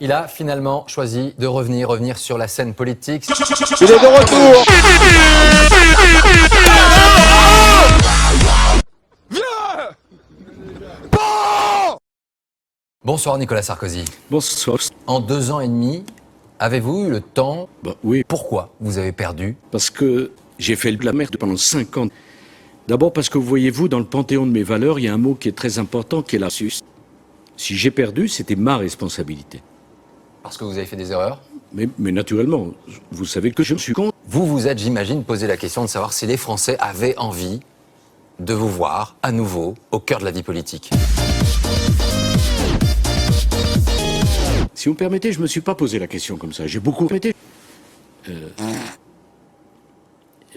Il a finalement choisi de revenir sur la scène politique. Il est de retour. Bonsoir Nicolas Sarkozy. Bonsoir. En 2 ans et demi, avez-vous eu le temps? Oui. Pourquoi vous avez perdu? Parce que j'ai fait de la merde pendant 5 ans. D'abord parce que, voyez-vous, dans le panthéon de mes valeurs, il y a un mot qui est très important, qui est la sus. Si j'ai perdu, c'était ma responsabilité. Parce que vous avez fait des erreurs? Mais naturellement, vous savez que je me suis contre. Vous vous êtes, j'imagine, posé la question de savoir si les Français avaient envie de vous voir à nouveau au cœur de la vie politique. Si vous me permettez, je ne me suis pas posé la question comme ça. J'ai beaucoup répété.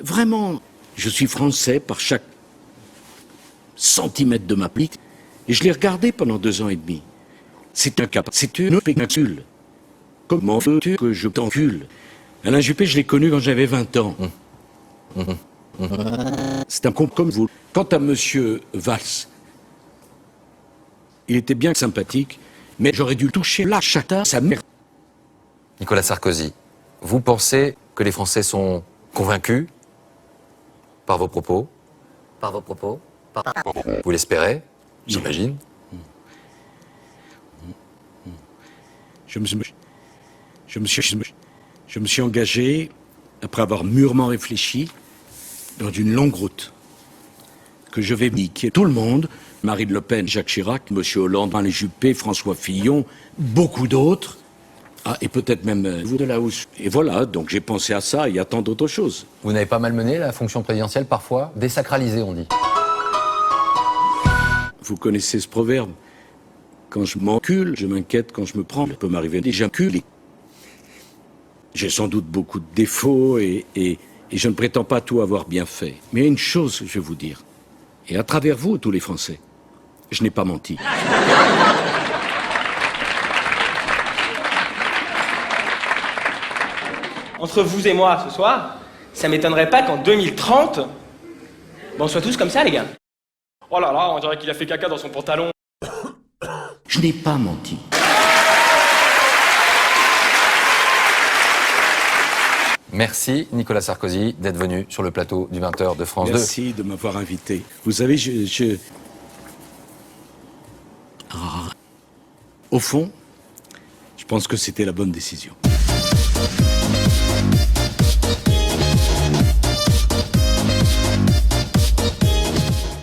Vraiment, je suis français par chaque centimètre de ma plique. Et je l'ai regardé pendant 2 ans et demi. C'est un cas. C'est une péninsule. Comment veux-tu que je t'encule? Alain Juppé, je l'ai connu quand j'avais 20 ans. C'est un con comme vous. Quant à monsieur Valls, il était bien sympathique, mais j'aurais dû toucher la chata sa mère. Nicolas Sarkozy, vous pensez que les Français sont convaincus par vos propos? Vous l'espérez, j'imagine? Je me suis engagé, après avoir mûrement réfléchi, dans une longue route que je vais niquer tout le monde. Marine Le Pen, Jacques Chirac, M. Hollande, Alain Juppé, François Fillon, beaucoup d'autres. Ah, et peut-être même vous de la housse. Et voilà, donc j'ai pensé à ça et à tant d'autres choses. Vous n'avez pas malmené la fonction présidentielle parfois? Désacralisée, on dit. Vous connaissez ce proverbe? Quand je m'encule, je m'inquiète quand je me prends. Ça peut m'arriver déjà culé. J'ai sans doute beaucoup de défauts et je ne prétends pas tout avoir bien fait. Mais il y a une chose, je vais vous dire, et à travers vous, tous les Français, je n'ai pas menti. Entre vous et moi ce soir, ça m'étonnerait pas qu'en 2030, on soit tous comme ça, les gars. Oh là là, on dirait qu'il a fait caca dans son pantalon. Je n'ai pas menti. Merci Nicolas Sarkozy d'être venu sur le plateau du 20h de France 2. Merci de m'avoir invité. Vous savez, au fond, je pense que c'était la bonne décision.